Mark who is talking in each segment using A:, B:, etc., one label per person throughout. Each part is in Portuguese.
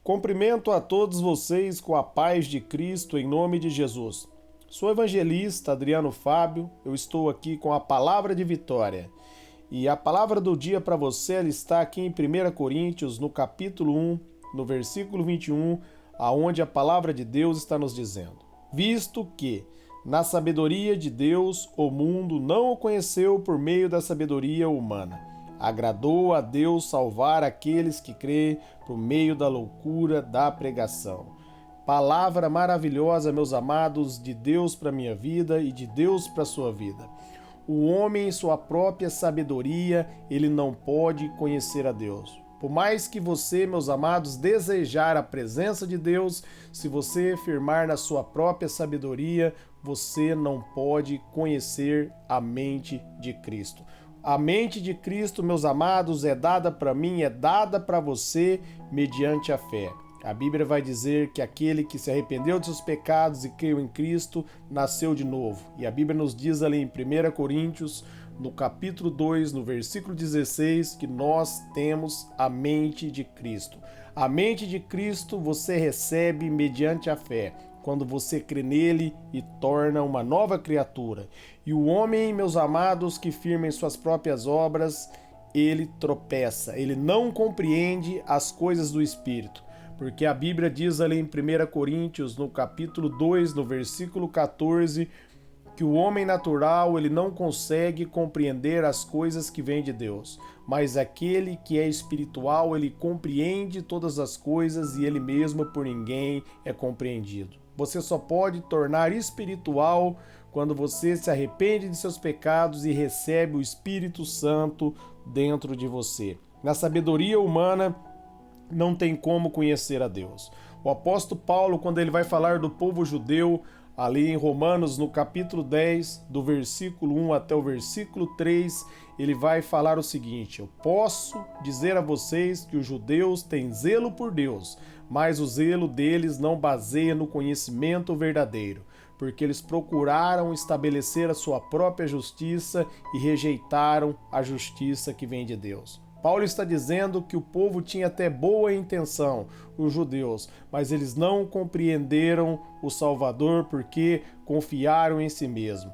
A: Cumprimento a todos vocês com a paz de Cristo em nome de Jesus. Sou evangelista Adriano Fábio, eu estou aqui com a palavra de vitória. E a palavra do dia para você ela está aqui em 1 Coríntios, no capítulo 1, no versículo 21, aonde a palavra de Deus está nos dizendo: visto que, na sabedoria de Deus, o mundo não o conheceu por meio da sabedoria humana. Agradou a Deus salvar aqueles que crêem por meio da loucura da pregação. Palavra maravilhosa, meus amados, de Deus para minha vida e de Deus para sua vida. O homem, em sua própria sabedoria, ele não pode conhecer a Deus. Por mais que você, meus amados, desejar a presença de Deus, se você firmar na sua própria sabedoria, você não pode conhecer a mente de Cristo. A mente de Cristo, meus amados, é dada para mim, é dada para você mediante a fé. A Bíblia vai dizer que aquele que se arrependeu de seus pecados e creu em Cristo, nasceu de novo. E a Bíblia nos diz ali em 1 Coríntios, no capítulo 2, no versículo 16, que nós temos a mente de Cristo. A mente de Cristo você recebe mediante a fé, quando você crê nele e torna uma nova criatura. E o homem, meus amados, que firma em suas próprias obras, ele tropeça, ele não compreende as coisas do Espírito. Porque a Bíblia diz ali em 1 Coríntios, no capítulo 2, no versículo 14, que o homem natural ele não consegue compreender as coisas que vêm de Deus, mas aquele que é espiritual, ele compreende todas as coisas e ele mesmo por ninguém é compreendido. Você só pode tornar espiritual quando você se arrepende de seus pecados e recebe o Espírito Santo dentro de você. Na sabedoria humana, não tem como conhecer a Deus. O apóstolo Paulo, quando ele vai falar do povo judeu, ali em Romanos, no capítulo 10, do versículo 1 até o versículo 3, ele vai falar o seguinte: eu posso dizer a vocês que os judeus têm zelo por Deus, mas o zelo deles não baseia no conhecimento verdadeiro, porque eles procuraram estabelecer a sua própria justiça e rejeitaram a justiça que vem de Deus. Paulo está dizendo que o povo tinha até boa intenção, os judeus, mas eles não compreenderam o Salvador porque confiaram em si mesmo,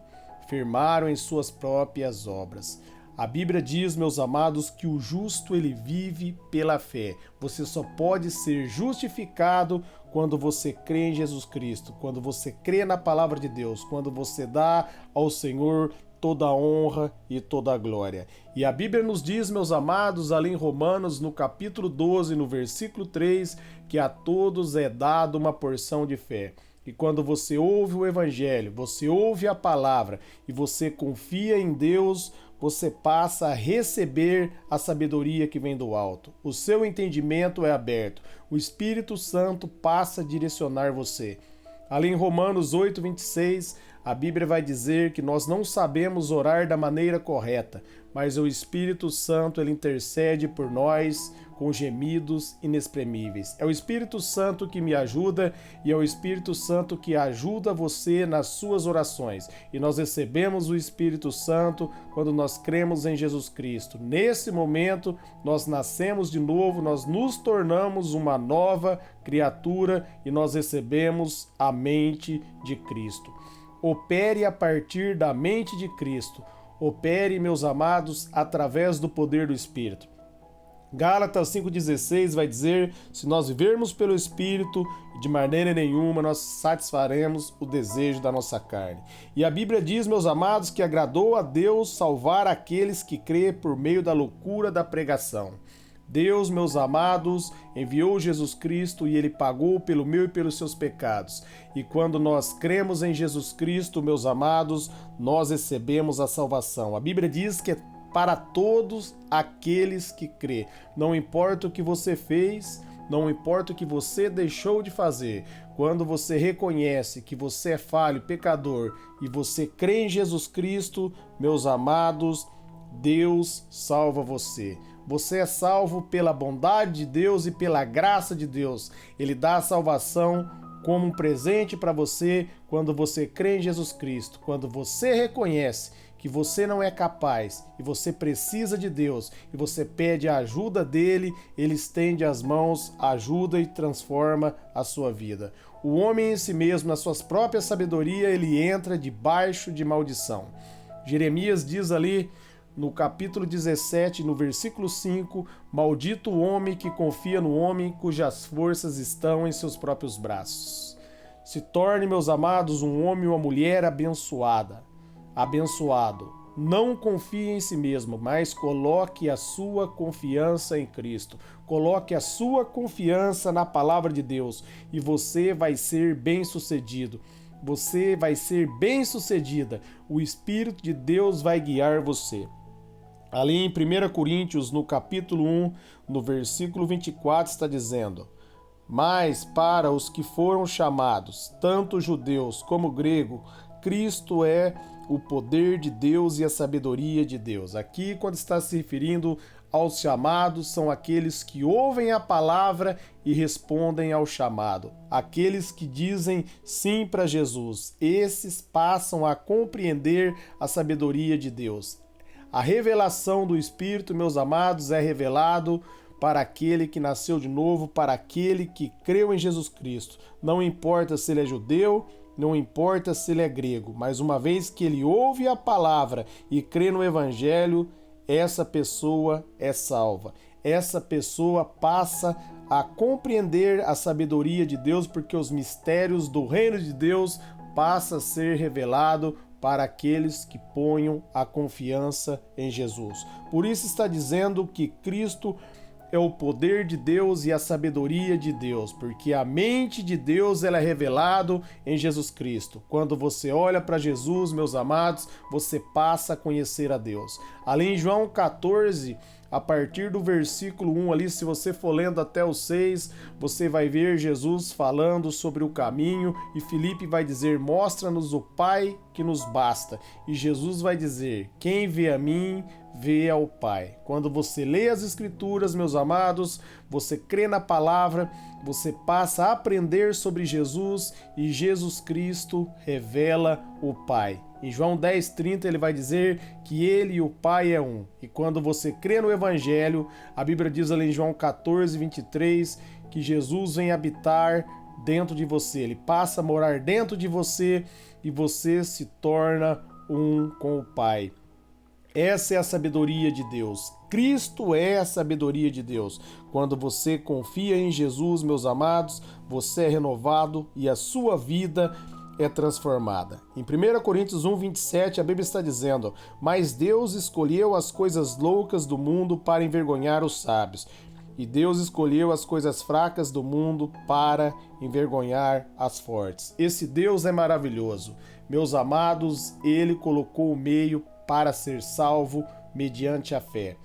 A: firmaram em suas próprias obras. A Bíblia diz, meus amados, que o justo ele vive pela fé. Você só pode ser justificado quando você crê em Jesus Cristo, quando você crê na palavra de Deus, quando você dá ao Senhor toda a honra e toda a glória. E a Bíblia nos diz, meus amados, ali em Romanos, no capítulo 12, no versículo 3, que a todos é dado uma porção de fé. E quando você ouve o Evangelho, você ouve a palavra e você confia em Deus, você passa a receber a sabedoria que vem do alto. O seu entendimento é aberto. O Espírito Santo passa a direcionar você. Ali em Romanos 8, 26, a Bíblia vai dizer que nós não sabemos orar da maneira correta, mas o Espírito Santo ele intercede por nós com gemidos inexprimíveis. É o Espírito Santo que me ajuda e é o Espírito Santo que ajuda você nas suas orações. E nós recebemos o Espírito Santo quando nós cremos em Jesus Cristo. Nesse momento, nós nascemos de novo, nós nos tornamos uma nova criatura e nós recebemos a mente de Cristo. Opere a partir da mente de Cristo. Opere, meus amados, através do poder do Espírito. Gálatas 5,16 vai dizer: se nós vivermos pelo Espírito, de maneira nenhuma nós satisfaremos o desejo da nossa carne. E a Bíblia diz, meus amados, que agradou a Deus salvar aqueles que crêem por meio da loucura da pregação. Deus, meus amados, enviou Jesus Cristo e Ele pagou pelo meu e pelos seus pecados. E quando nós cremos em Jesus Cristo, meus amados, nós recebemos a salvação. A Bíblia diz que é para todos aqueles que crê. Não importa o que você fez, não importa o que você deixou de fazer. Quando você reconhece que você é falho, pecador, e você crê em Jesus Cristo, meus amados, Deus salva você. Você é salvo pela bondade de Deus e pela graça de Deus. Ele dá a salvação como um presente para você quando você crê em Jesus Cristo, quando você reconhece que você não é capaz e você precisa de Deus e você pede a ajuda dele, ele estende as mãos, ajuda e transforma a sua vida. O homem em si mesmo, na sua própria sabedoria, ele entra debaixo de maldição. Jeremias diz ali no capítulo 17, no versículo 5, maldito o homem que confia no homem cujas forças estão em seus próprios braços. Se torne, meus amados, um homem ou uma mulher abençoado. Não confie em si mesmo, mas coloque a sua confiança em Cristo. Coloque a sua confiança na palavra de Deus e você vai ser bem-sucedido. Você vai ser bem-sucedida. O Espírito de Deus vai guiar você. Ali em 1 Coríntios, no capítulo 1, no versículo 24, está dizendo: mas para os que foram chamados, tanto judeus como grego, Cristo é o poder de Deus e a sabedoria de Deus. Aqui, quando está se referindo aos chamados, são aqueles que ouvem a palavra e respondem ao chamado. Aqueles que dizem sim para Jesus. Esses passam a compreender a sabedoria de Deus. A revelação do Espírito, meus amados, é revelado para aquele que nasceu de novo, para aquele que creu em Jesus Cristo. Não importa se ele é judeu, não importa se ele é grego, mas uma vez que ele ouve a palavra e crê no Evangelho, essa pessoa é salva. Essa pessoa passa a compreender a sabedoria de Deus, porque os mistérios do reino de Deus passam a ser revelados para aqueles que ponham a confiança em Jesus. Por isso está dizendo que Cristo é o poder de Deus e a sabedoria de Deus, porque a mente de Deus ela é revelado em Jesus Cristo. Quando você olha para Jesus, meus amados, você passa a conhecer a Deus. Ali em João 14, a partir do versículo 1 ali, se você for lendo até o 6, você vai ver Jesus falando sobre o caminho e Filipe vai dizer, mostra-nos o Pai que nos basta. E Jesus vai dizer, quem vê a mim, vê ao Pai. Quando você lê as Escrituras, meus amados, você crê na palavra, você passa a aprender sobre Jesus e Jesus Cristo revela o Pai. Em João 10,30 ele vai dizer que ele e o Pai é um. E quando você crê no Evangelho, a Bíblia diz ali em João 14,23 que Jesus vem habitar dentro de você. Ele passa a morar dentro de você e você se torna um com o Pai. Essa é a sabedoria de Deus. Cristo é a sabedoria de Deus. Quando você confia em Jesus, meus amados, você é renovado e a sua vida é transformada. Em 1 Coríntios 1,27, a Bíblia está dizendo, mas Deus escolheu as coisas loucas do mundo para envergonhar os sábios. E Deus escolheu as coisas fracas do mundo para envergonhar as fortes. Esse Deus é maravilhoso. Meus amados, Ele colocou o meio para ser salvo mediante a fé.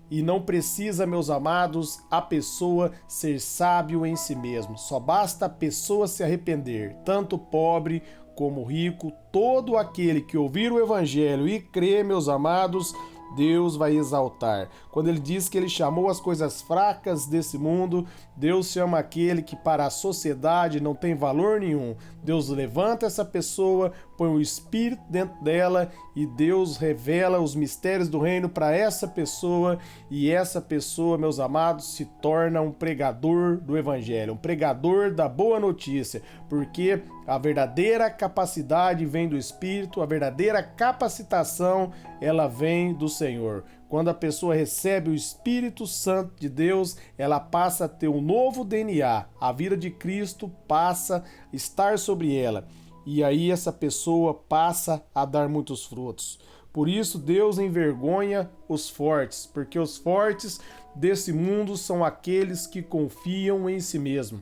A: E não precisa, meus amados, a pessoa ser sábio em si mesmo. Só basta a pessoa se arrepender, tanto pobre como rico. Todo aquele que ouvir o Evangelho e crer, meus amados, Deus vai exaltar. Quando ele diz que ele chamou as coisas fracas desse mundo, Deus chama aquele que para a sociedade não tem valor nenhum. Deus levanta essa pessoa, põe o Espírito dentro dela e Deus revela os mistérios do reino para essa pessoa e essa pessoa, meus amados, se torna um pregador do Evangelho, um pregador da boa notícia, porque a verdadeira capacidade vem do Espírito, a verdadeira capacitação, ela vem do Senhor. Quando a pessoa recebe o Espírito Santo de Deus, ela passa a ter um novo DNA. A vida de Cristo passa a estar sobre ela. E aí essa pessoa passa a dar muitos frutos. Por isso Deus envergonha os fortes, porque os fortes desse mundo são aqueles que confiam em si mesmo,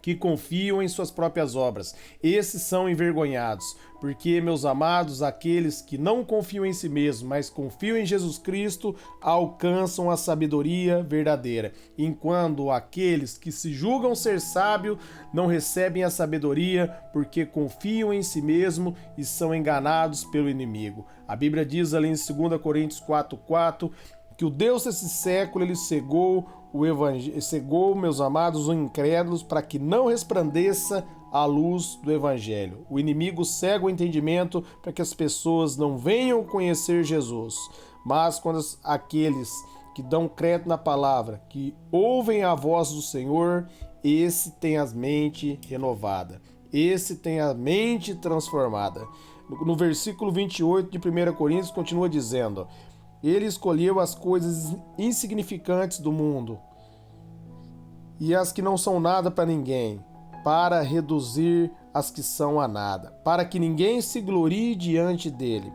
A: que confiam em suas próprias obras. Esses são envergonhados, porque, meus amados, aqueles que não confiam em si mesmos, mas confiam em Jesus Cristo, alcançam a sabedoria verdadeira. Enquanto aqueles que se julgam ser sábios não recebem a sabedoria, porque confiam em si mesmos e são enganados pelo inimigo. A Bíblia diz ali em 2 Coríntios 4,4 que o Deus desse século, ele cegou, meus amados, os incrédulos, para que não resplandeça a a luz do Evangelho. O inimigo cega o entendimento para que as pessoas não venham conhecer Jesus. Mas quando aqueles que dão crédito na palavra, que ouvem a voz do Senhor, esse tem a mente renovada. Esse tem a mente transformada. No versículo 28 de 1 Coríntios continua dizendo: Ele escolheu as coisas insignificantes do mundo e as que não são nada para ninguém, para reduzir as que são a nada, para que ninguém se glorie diante dele.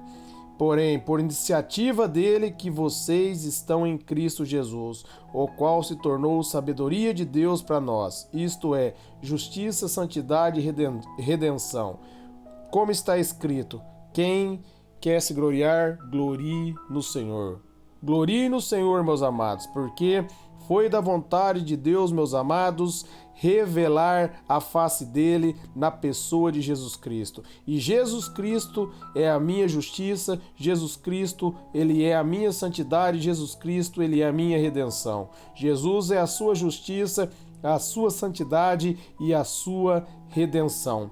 A: Porém, por iniciativa dele que vocês estão em Cristo Jesus, o qual se tornou sabedoria de Deus para nós, isto é, justiça, santidade e redenção. Como está escrito, quem quer se gloriar, glorie no Senhor. Glorie no Senhor, meus amados, porque foi da vontade de Deus, meus amados, revelar a face dele na pessoa de Jesus Cristo. E Jesus Cristo é a minha justiça, Jesus Cristo, ele é a minha santidade, Jesus Cristo, ele é a minha redenção. Jesus é a sua justiça, a sua santidade e a sua redenção.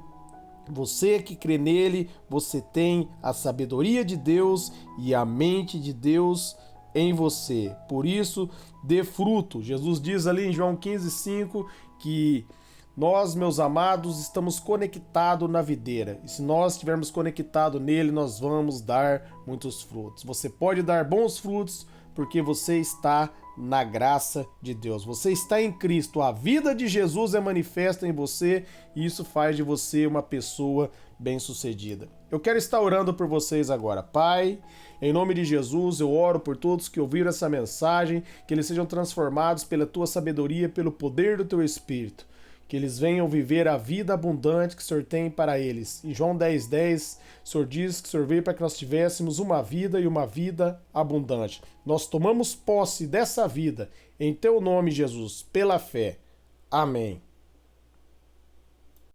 A: Você que crê nele, você tem a sabedoria de Deus e a mente de Deus em você. Por isso, dê fruto. Jesus diz ali em João 15:5 que nós, meus amados, estamos conectados na videira. E se nós estivermos conectados nele, nós vamos dar muitos frutos. Você pode dar bons frutos porque você está na graça de Deus. Você está em Cristo. A vida de Jesus é manifesta em você e isso faz de você uma pessoa bem-sucedida. Eu quero estar orando por vocês agora. Pai, em nome de Jesus, eu oro por todos que ouviram essa mensagem, que eles sejam transformados pela tua sabedoria, pelo poder do teu Espírito. Que eles venham viver a vida abundante que o Senhor tem para eles. Em João 10:10, o Senhor diz que o Senhor veio para que nós tivéssemos uma vida e uma vida abundante. Nós tomamos posse dessa vida, em teu nome, Jesus, pela fé. Amém.